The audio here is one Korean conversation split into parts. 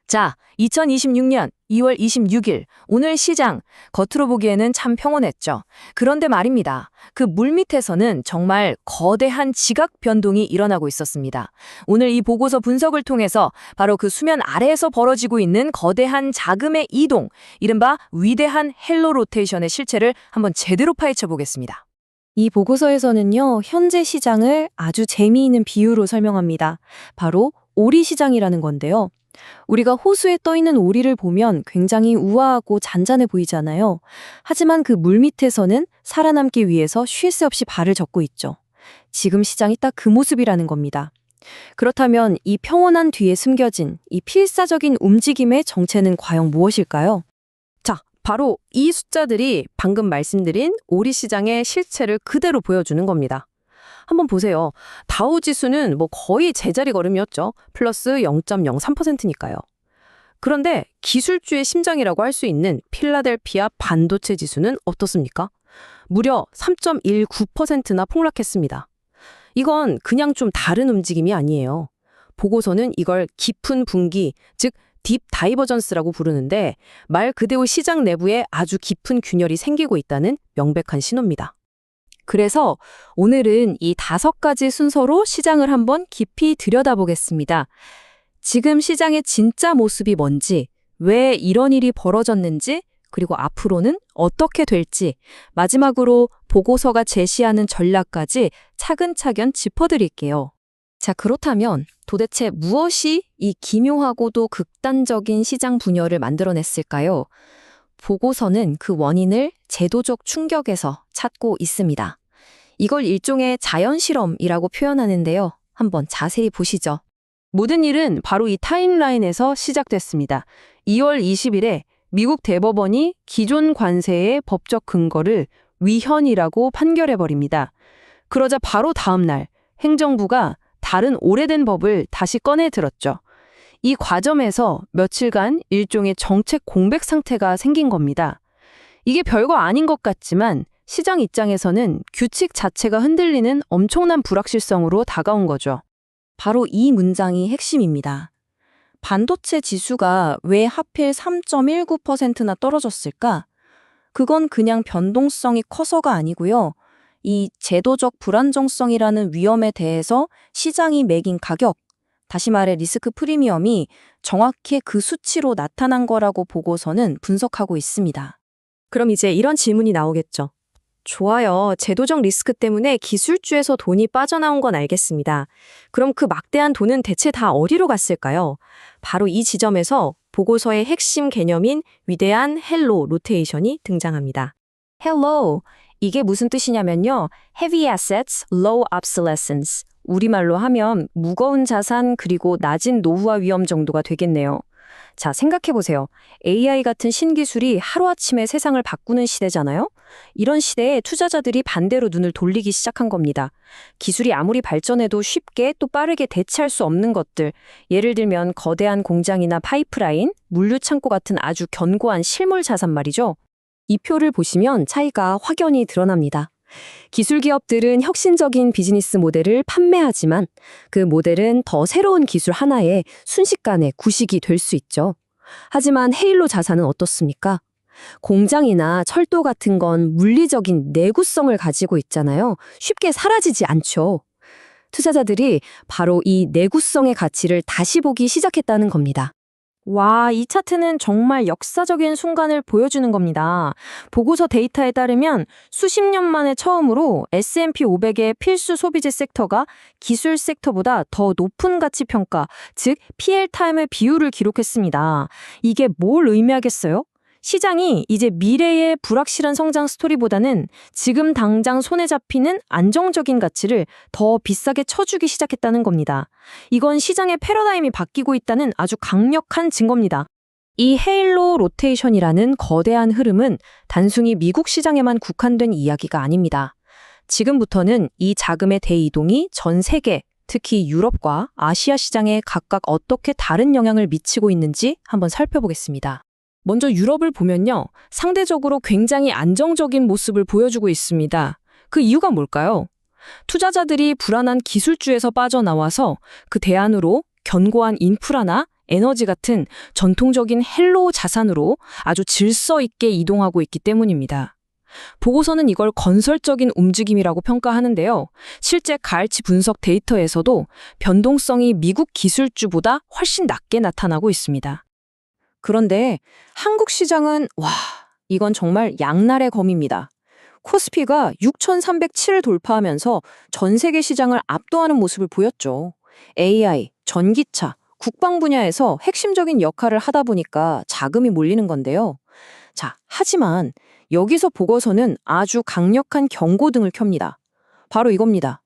자, 2026년 2월 26일, 오늘 시장, 겉으로 보기에는 참 평온했죠. 그런데 말입니다. 그 물밑에서는 정말 거대한 지각 변동이 일어나고 있었습니다. 오늘 이 보고서 분석을 통해서 바로 그 수면 아래에서 벌어지고 있는 거대한 자금의 이동, 이른바 위대한 헬로 로테이션의 실체를 한번 제대로 파헤쳐 보겠습니다. 이 보고서에서는요, 현재 시장을 아주 재미있는 비유로 설명합니다. 바로 오리 시장이라는 건데요. 우리가 호수에 떠있는 오리를 보면 굉장히 우아하고 잔잔해 보이잖아요. 하지만 그 물밑에서는 살아남기 위해서 쉴 새 없이 발을 젓고 있죠. 지금 시장이 딱 그 모습이라는 겁니다. 그렇다면 이 평온한 뒤에 숨겨진 이 필사적인 움직임의 정체는 과연 무엇일까요? 자, 바로 이 숫자들이 방금 말씀드린 오리 시장의 실체를 그대로 보여주는 겁니다. 한번 보세요. 다우 지수는 거의 제자리 걸음이었죠. 플러스 0.03%니까요. 그런데 기술주의 심장이라고 할 수 있는 필라델피아 반도체 지수는 어떻습니까? 무려 3.19%나 폭락했습니다. 이건 그냥 좀 다른 움직임이 아니에요. 보고서는 이걸 깊은 분기, 즉 딥 다이버전스라고 부르는데 말 그대로 시장 내부에 아주 깊은 균열이 생기고 있다는 명백한 신호입니다. 그래서 오늘은 이 5가지 순서로 시장을 한번 깊이 들여다보겠습니다. 지금 시장의 진짜 모습이 뭔지, 왜 이런 일이 벌어졌는지, 그리고 앞으로는 어떻게 될지, 마지막으로 보고서가 제시하는 전략까지 차근차근 짚어드릴게요. 자, 그렇다면 도대체 무엇이 이 기묘하고도 극단적인 시장 분열을 만들어냈을까요? 보고서는 그 원인을 제도적 충격에서 찾고 있습니다. 이걸 일종의 자연실험이라고 표현하는데요. 한번 자세히 보시죠. 모든 일은 바로 이 타임라인에서 시작됐습니다. 2월 20일에 미국 대법원이 기존 관세의 법적 근거를 위헌이라고 판결해버립니다. 그러자 바로 다음 날 행정부가 다른 오래된 법을 다시 꺼내 들었죠. 이 과정에서 며칠간 일종의 정책 공백 상태가 생긴 겁니다. 이게 별거 아닌 것 같지만 시장 입장에서는 규칙 자체가 흔들리는 엄청난 불확실성으로 다가온 거죠. 바로 이 문장이 핵심입니다. 반도체 지수가 왜 하필 3.19%나 떨어졌을까? 그건 그냥 변동성이 커서가 아니고요. 이 제도적 불안정성이라는 위험에 대해서 시장이 매긴 가격, 다시 말해 리스크 프리미엄이 정확히 그 수치로 나타난 거라고 보고서는 분석하고 있습니다. 그럼 이제 이런 질문이 나오겠죠. 좋아요. 제도적 리스크 때문에 기술주에서 돈이 빠져나온 건 알겠습니다. 그럼 그 막대한 돈은 대체 다 어디로 갔을까요? 바로 이 지점에서 보고서의 핵심 개념인 위대한 헬로 로테이션이 등장합니다. 헬로, 이게 무슨 뜻이냐면요. Heavy assets, low obsolescence. 우리말로 하면 무거운 자산 그리고 낮은 노후화 위험 정도가 되겠네요. 자, 생각해보세요. AI 같은 신기술이 하루아침에 세상을 바꾸는 시대잖아요? 이런 시대에 투자자들이 반대로 눈을 돌리기 시작한 겁니다. 기술이 아무리 발전해도 쉽게 또 빠르게 대체할 수 없는 것들, 예를 들면 거대한 공장이나 파이프라인, 물류창고 같은 아주 견고한 실물 자산 말이죠. 이 표를 보시면 차이가 확연히 드러납니다. 기술 기업들은 혁신적인 비즈니스 모델을 판매하지만 그 모델은 더 새로운 기술 하나에 순식간에 구식이 될 수 있죠. 하지만 헤일로 자산은 어떻습니까? 공장이나 철도 같은 건 물리적인 내구성을 가지고 있잖아요. 쉽게 사라지지 않죠. 투자자들이 바로 이 내구성의 가치를 다시 보기 시작했다는 겁니다. 와, 이 차트는 정말 역사적인 순간을 보여주는 겁니다. 보고서 데이터에 따르면 수십 년 만에 처음으로 S&P 500의 필수 소비재 섹터가 기술 섹터보다 더 높은 가치 평가, 즉 PL 타임의 비율을 기록했습니다. 이게 뭘 의미하겠어요? 시장이 이제 미래의 불확실한 성장 스토리보다는 지금 당장 손에 잡히는 안정적인 가치를 더 비싸게 쳐주기 시작했다는 겁니다. 이건 시장의 패러다임이 바뀌고 있다는 아주 강력한 증거입니다. 이 헤일로 로테이션이라는 거대한 흐름은 단순히 미국 시장에만 국한된 이야기가 아닙니다. 지금부터는 이 자금의 대이동이 전 세계, 특히 유럽과 아시아 시장에 각각 어떻게 다른 영향을 미치고 있는지 한번 살펴보겠습니다. 먼저 유럽을 보면요. 상대적으로 굉장히 안정적인 모습을 보여주고 있습니다. 그 이유가 뭘까요? 투자자들이 불안한 기술주에서 빠져나와서 그 대안으로 견고한 인프라나 에너지 같은 전통적인 헬로우 자산으로 아주 질서 있게 이동하고 있기 때문입니다. 보고서는 이걸 건설적인 움직임이라고 평가하는데요. 실제 가을치 분석 데이터에서도 변동성이 미국 기술주보다 훨씬 낮게 나타나고 있습니다. 그런데 한국 시장은 이건 정말 양날의 검입니다. 코스피가 6,307을 돌파하면서 전 세계 시장을 압도하는 모습을 보였죠. AI, 전기차, 국방 분야에서 핵심적인 역할을 하다 보니까 자금이 몰리는 건데요. 자, 하지만 여기서 보고서는 아주 강력한 경고등을 켭니다. 바로 이겁니다.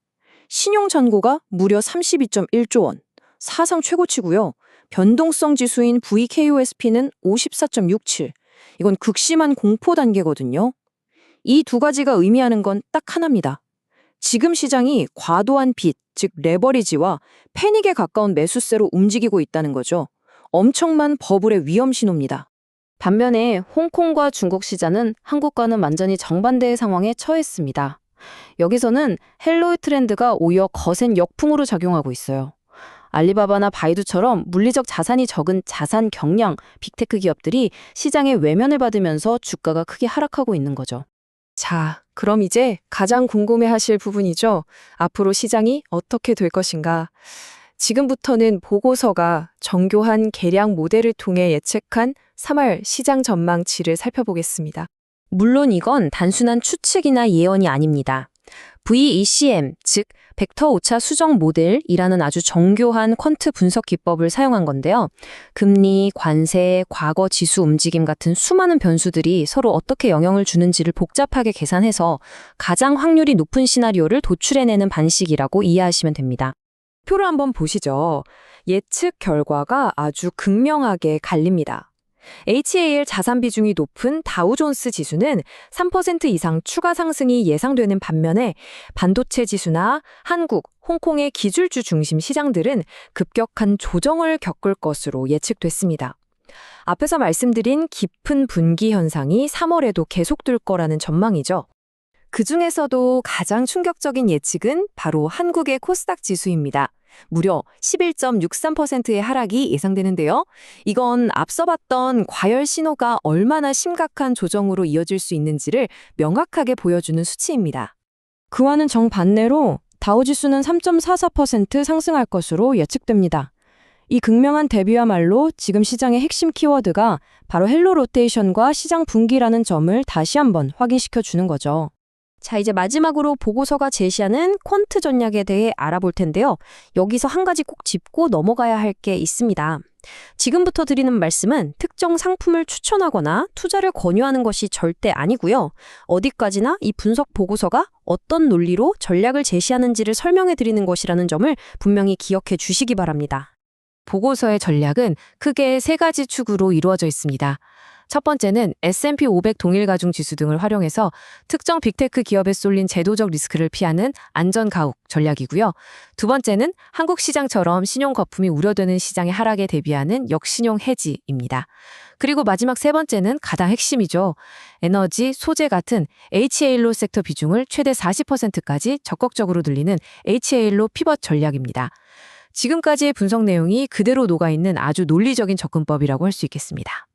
신용 잔고가 무려 32.1조 원, 사상 최고치고요. 변동성 지수인 VKOSP는 54.67. 이건 극심한 공포 단계거든요. 이 두 가지가 의미하는 건 딱 하나입니다. 지금 시장이 과도한 빚, 즉 레버리지와 패닉에 가까운 매수세로 움직이고 있다는 거죠. 엄청난 버블의 위험 신호입니다. 반면에 홍콩과 중국 시장은 한국과는 완전히 정반대의 상황에 처했습니다. 여기서는 헬로우 트렌드가 오히려 거센 역풍으로 작용하고 있어요. 알리바바나 바이두처럼 물리적 자산이 적은 자산 경량, 빅테크 기업들이 시장의 외면을 받으면서 주가가 크게 하락하고 있는 거죠. 자, 그럼 이제 가장 궁금해하실 부분이죠. 앞으로 시장이 어떻게 될 것인가? 지금부터는 보고서가 정교한 계량 모델을 통해 예측한 3월 시장 전망치를 살펴보겠습니다. 물론 이건 단순한 추측이나 예언이 아닙니다. VECM, 즉 벡터 오차 수정 모델이라는 아주 정교한 퀀트 분석 기법을 사용한 건데요. 금리, 관세, 과거 지수 움직임 같은 수많은 변수들이 서로 어떻게 영향을 주는지를 복잡하게 계산해서 가장 확률이 높은 시나리오를 도출해내는 반식이라고 이해하시면 됩니다. 표를 한번 보시죠. 예측 결과가 아주 극명하게 갈립니다. HAL 자산 비중이 높은 다우존스 지수는 3% 이상 추가 상승이 예상되는 반면에 반도체 지수나 한국, 홍콩의 기술주 중심 시장들은 급격한 조정을 겪을 것으로 예측됐습니다. 앞에서 말씀드린 깊은 분기 현상이 3월에도 계속될 거라는 전망이죠. 그 중에서도 가장 충격적인 예측은 바로 한국의 코스닥 지수입니다. 무려 11.63%의 하락이 예상되는데요. 이건 앞서 봤던 과열 신호가 얼마나 심각한 조정으로 이어질 수 있는지를 명확하게 보여주는 수치입니다. 그와는 정반대로 다우지수는 3.44% 상승할 것으로 예측됩니다. 이 극명한 대비야말로 지금 시장의 핵심 키워드가 바로 헬로 로테이션과 시장 분기라는 점을 다시 한번 확인시켜 주는 거죠. 자, 이제 마지막으로 보고서가 제시하는 퀀트 전략에 대해 알아볼 텐데요. 여기서 한 가지 꼭 짚고 넘어가야 할 게 있습니다. 지금부터 드리는 말씀은 특정 상품을 추천하거나 투자를 권유하는 것이 절대 아니고요. 어디까지나 이 분석 보고서가 어떤 논리로 전략을 제시하는지를 설명해 드리는 것이라는 점을 분명히 기억해 주시기 바랍니다. 보고서의 전략은 크게 세 가지 축으로 이루어져 있습니다. 첫 번째는 S&P 500 동일 가중 지수 등을 활용해서 특정 빅테크 기업에 쏠린 제도적 리스크를 피하는 안전 가혹 전략이고요. 두 번째는 한국 시장처럼 신용 거품이 우려되는 시장의 하락에 대비하는 역신용 해지입니다. 그리고 마지막 세 번째는 가장 핵심이죠. 에너지, 소재 같은 HAL로 섹터 비중을 최대 40%까지 적극적으로 늘리는 HAL로 피벗 전략입니다. 지금까지의 분석 내용이 그대로 녹아있는 아주 논리적인 접근법이라고 할 수 있겠습니다.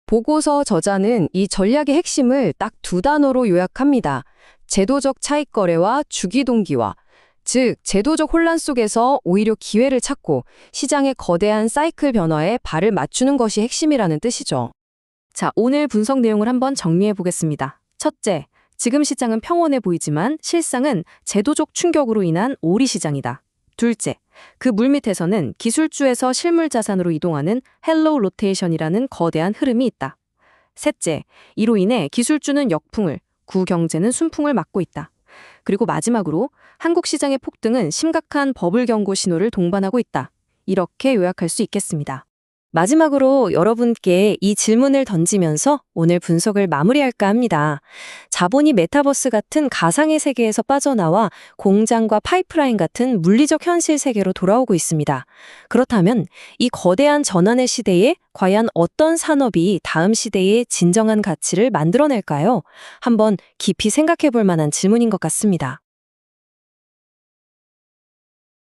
보고서 저자는 이 전략의 핵심을 딱 두 단어로 요약합니다. 제도적 차익 거래와 주기 동기화. 즉, 제도적 혼란 속에서 오히려 기회를 찾고 시장의 거대한 사이클 변화에 발을 맞추는 것이 핵심이라는 뜻이죠. 자, 오늘 분석 내용을 한번 정리해 보겠습니다. 첫째, 지금 시장은 평온해 보이지만 실상은 제도적 충격으로 인한 오리 시장이다. 둘째, 그 물밑에서는 기술주에서 실물 자산으로 이동하는 헬로우 로테이션이라는 거대한 흐름이 있다. 셋째, 이로 인해 기술주는 역풍을, 구경제는 순풍을 맞고 있다. 그리고 마지막으로 한국 시장의 폭등은 심각한 버블 경고 신호를 동반하고 있다. 이렇게 요약할 수 있겠습니다. 마지막으로 여러분께 이 질문을 던지면서 오늘 분석을 마무리할까 합니다. 자본이 메타버스 같은 가상의 세계에서 빠져나와 공장과 파이프라인 같은 물리적 현실 세계로 돌아오고 있습니다. 그렇다면 이 거대한 전환의 시대에 과연 어떤 산업이 다음 시대의 진정한 가치를 만들어낼까요? 한번 깊이 생각해 볼 만한 질문인 것 같습니다.